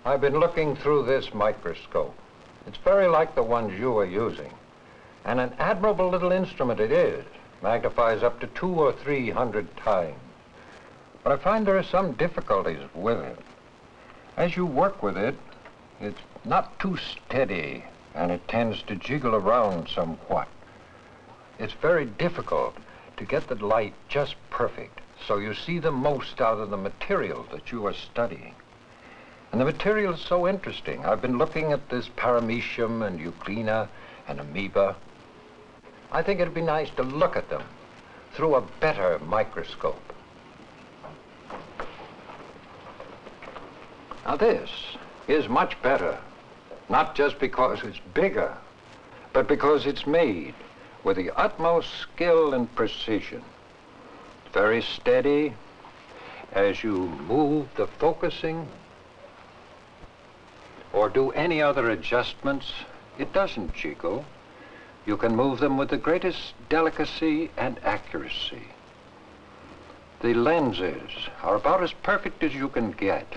I've been looking through this microscope. It's very like the ones you are using. And an admirable little instrument it is. Magnifies up to 200 or 300 times. But I find there are some difficulties with it. As you work with it, it's not too steady, and it tends to jiggle around somewhat. It's very difficult to get the light just perfect, so you see the most out of the material that you are studying. And the material is so interesting. I've been looking at this Paramecium and Euglena and Amoeba. I think it'd be nice to look at them through a better microscope. Now this is much better, not just because it's bigger, but because it's made with the utmost skill and precision. It's very steady. As you move the focusing or do any other adjustments, it doesn't jiggle. You can move them with the greatest delicacy and accuracy. The lenses are about as perfect as you can get.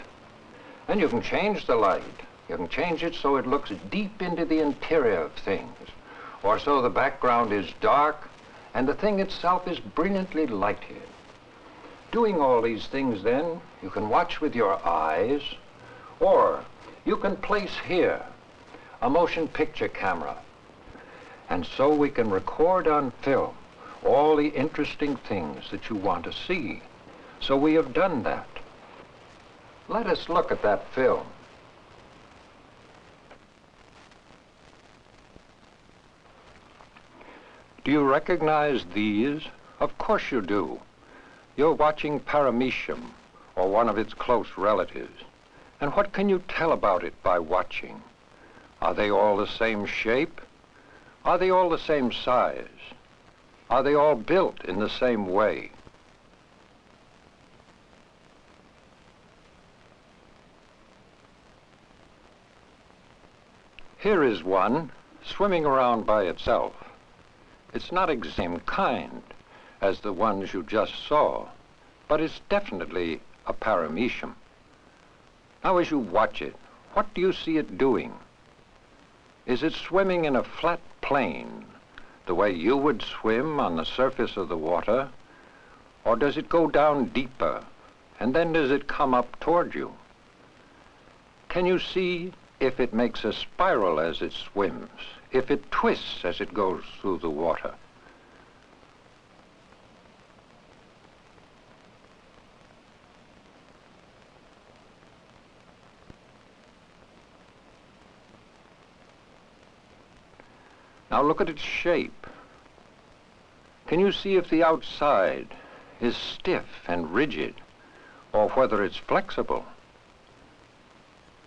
And you can change the light. You can change it so it looks deep into the interior of things, or so the background is dark and the thing itself is brilliantly lighted. Doing all these things then, you can watch with your eyes, or you can place here a motion picture camera. And so we can record on film all the interesting things that you want to see. So we have done that. Let us look at that film. Do you recognize these? Of course you do. You're watching Paramecium, or one of its close relatives. And what can you tell about it by watching? Are they all the same shape? Are they all the same size? Are they all built in the same way? Here is one swimming around by itself. It's not the same kind as the ones you just saw, but it's definitely a Paramecium. Now as you watch it, what do you see it doing? Is it swimming in a flat plane, the way you would swim on the surface of the water, or does it go down deeper, and then does it come up toward you? Can you see if it makes a spiral as it swims, if it twists as it goes through the water? Now look at its shape. Can you see if the outside is stiff and rigid, or whether it's flexible?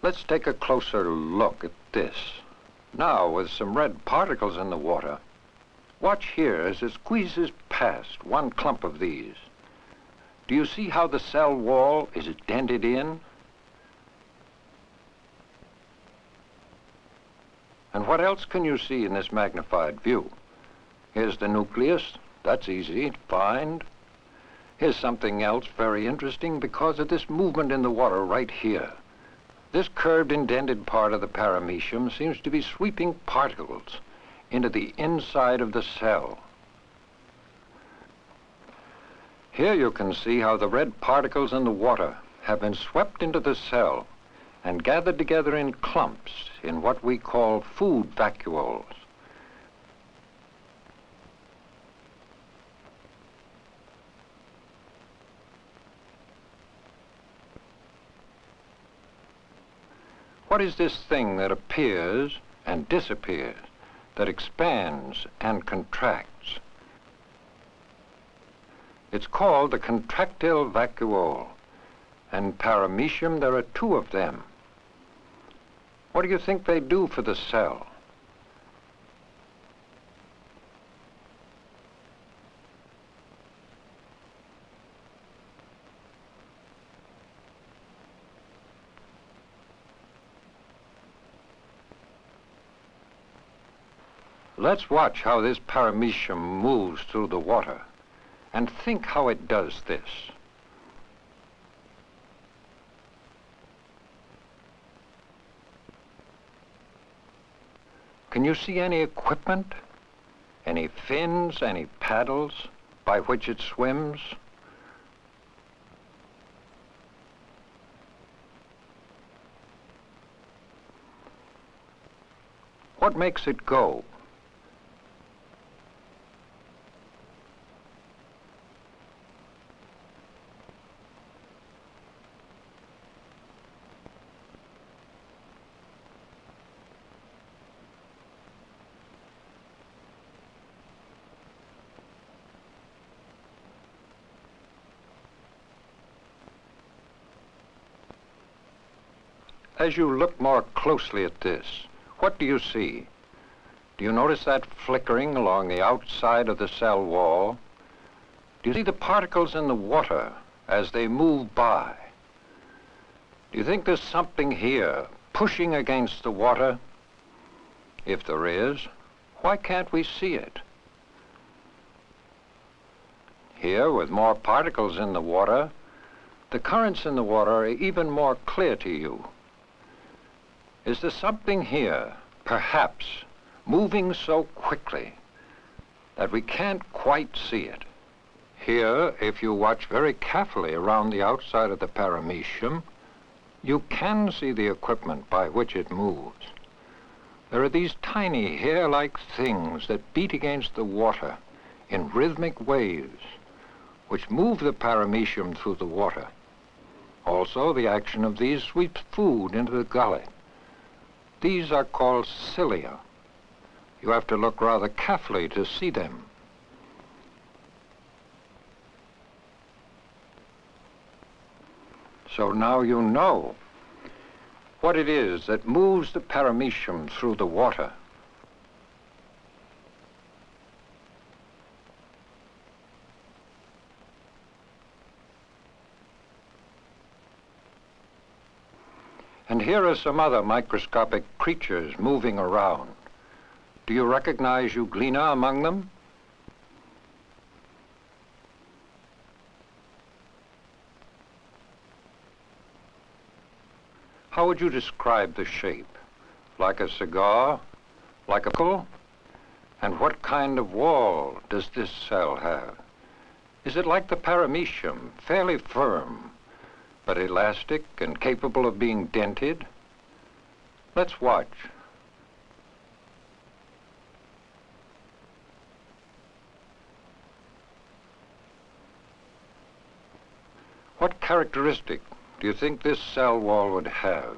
Let's take a closer look at this. Now, with some red particles in the water, watch here as it squeezes past one clump of these. Do you see how the cell wall is dented in? And what else can you see in this magnified view? Here's the nucleus. That's easy to find. Here's something else very interesting because of this movement in the water right here. This curved, indented part of the Paramecium seems to be sweeping particles into the inside of the cell. Here you can see how the red particles in the water have been swept into the cell and gathered together in clumps in what we call food vacuoles. What is this thing that appears and disappears, that expands and contracts? It's called the contractile vacuole, and in Paramecium there are two of them. What do you think they do for the cell? Let's watch how this Paramecium moves through the water and think how it does this. Can you see any equipment? Any fins, any paddles by which it swims? What makes it go? As you look more closely at this, what do you see? Do you notice that flickering along the outside of the cell wall? Do you see the particles in the water as they move by? Do you think there's something here pushing against the water? If there is, why can't we see it? Here, with more particles in the water, the currents in the water are even more clear to you. Is there something here, perhaps, moving so quickly that we can't quite see it? Here, if you watch very carefully around the outside of the paramecium, you can see the equipment by which it moves. There are these tiny hair-like things that beat against the water in rhythmic waves, which move the paramecium through the water. Also, the action of these sweeps food into the gullet. These are called cilia. You have to look rather carefully to see them. So now you know what it is that moves the paramecium through the water. And here are some other microscopic creatures moving around. Do you recognize Euglena among them? How would you describe the shape? Like a cigar? Like a pickle? And what kind of wall does this cell have? Is it like the paramecium, fairly firm, but elastic and capable of being dented? Let's watch. What characteristic do you think this cell wall would have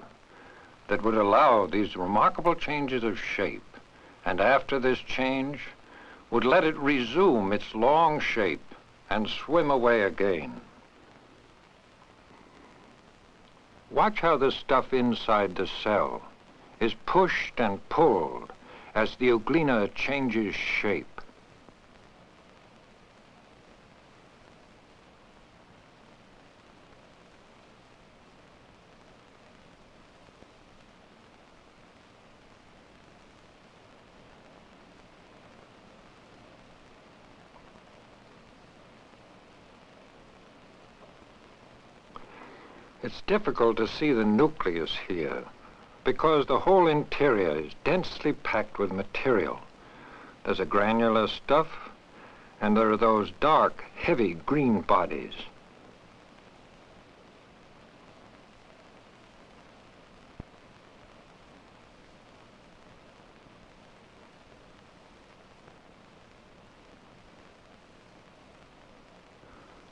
that would allow these remarkable changes of shape, and after this change would let it resume its long shape and swim away again? Watch how the stuff inside the cell is pushed and pulled as the Euglena changes shape. It's difficult to see the nucleus here because the whole interior is densely packed with material. There's a granular stuff, and there are those dark, heavy green bodies.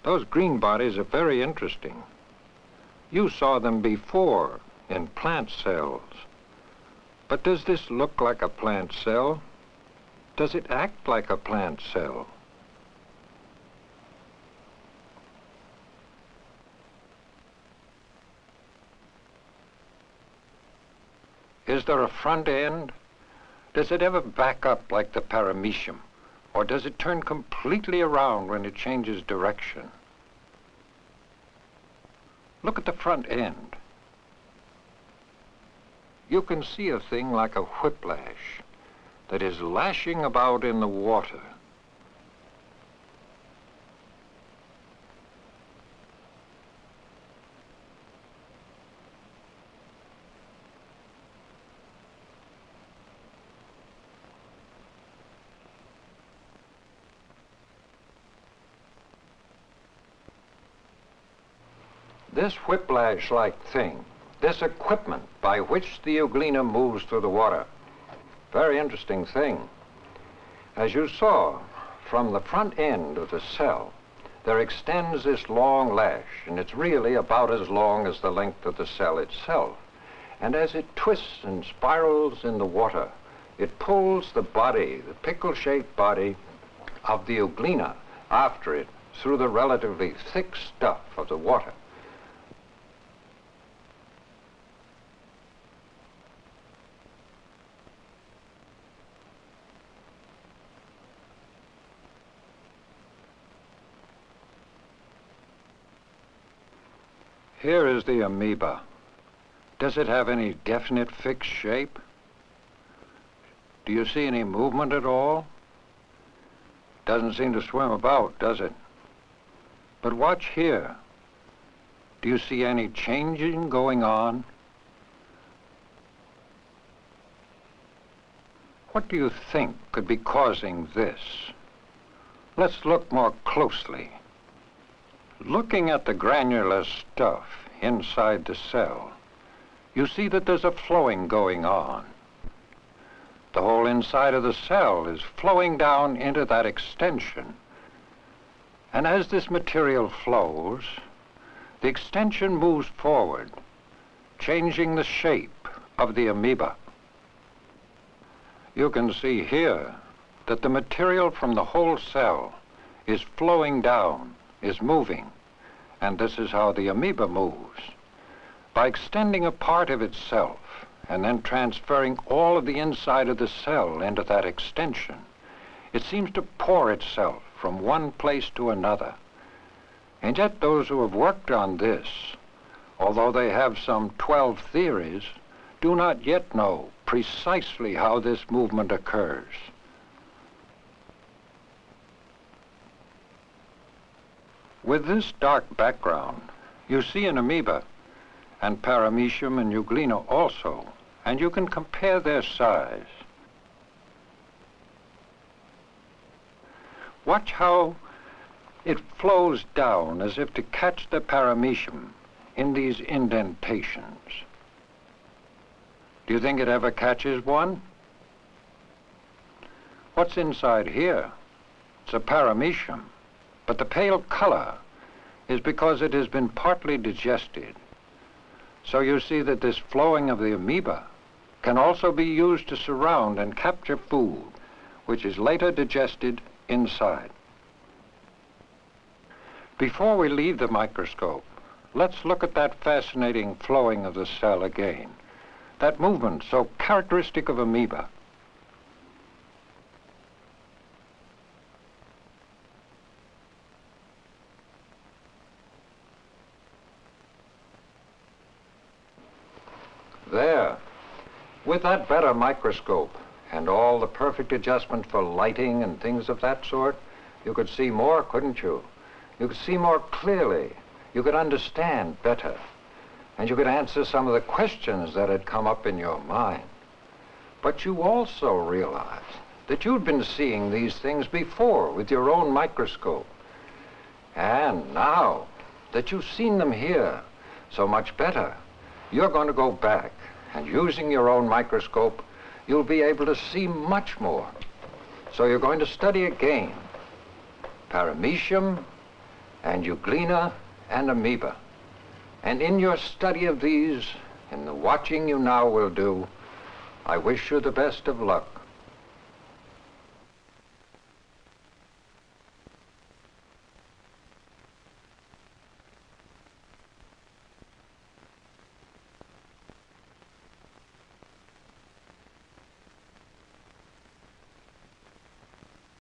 Those green bodies are very interesting. You saw them before in plant cells. But does this look like a plant cell? Does it act like a plant cell? Is there a front end? Does it ever back up like the paramecium? Or does it turn completely around when it changes direction? Look at the front end. You can see a thing like a whiplash that is lashing about in the water. This whiplash-like thing, this equipment by which the Euglena moves through the water, very interesting thing. As you saw, from the front end of the cell, there extends this long lash, and it's really about as long as the length of the cell itself. And as it twists and spirals in the water, it pulls the body, the pickle-shaped body of the Euglena after it through the relatively thick stuff of the water. Here is the amoeba. Does it have any definite fixed shape? Do you see any movement at all? Doesn't seem to swim about, does it? But watch here. Do you see any changing going on? What do you think could be causing this? Let's look more closely. Looking at the granular stuff inside the cell, you see that there's a flowing going on. The whole inside of the cell is flowing down into that extension. And as this material flows, the extension moves forward, changing the shape of the amoeba. You can see here that the material from the whole cell is flowing down, is moving, and this is how the amoeba moves. By extending a part of itself and then transferring all of the inside of the cell into that extension, it seems to pour itself from one place to another. And yet those who have worked on this, although they have some 12 theories, do not yet know precisely how this movement occurs. With this dark background, you see an amoeba, and Paramecium and Euglena also, and you can compare their size. Watch how it flows down as if to catch the Paramecium in these indentations. Do you think it ever catches one? What's inside here? It's a Paramecium, but the pale color is because it has been partly digested. So you see that this flowing of the amoeba can also be used to surround and capture food, which is later digested inside. Before we leave the microscope, let's look at that fascinating flowing of the cell again, that movement so characteristic of amoeba. There, with that better microscope and all the perfect adjustment for lighting and things of that sort, you could see more, couldn't you? You could see more clearly, you could understand better, and you could answer some of the questions that had come up in your mind. But you also realized that you'd been seeing these things before with your own microscope. And now that you've seen them here so much better, you're going to go back, and using your own microscope, you'll be able to see much more. So you're going to study again Paramecium and Euglena and amoeba. And in your study of these, in the watching you now will do, I wish you the best of luck.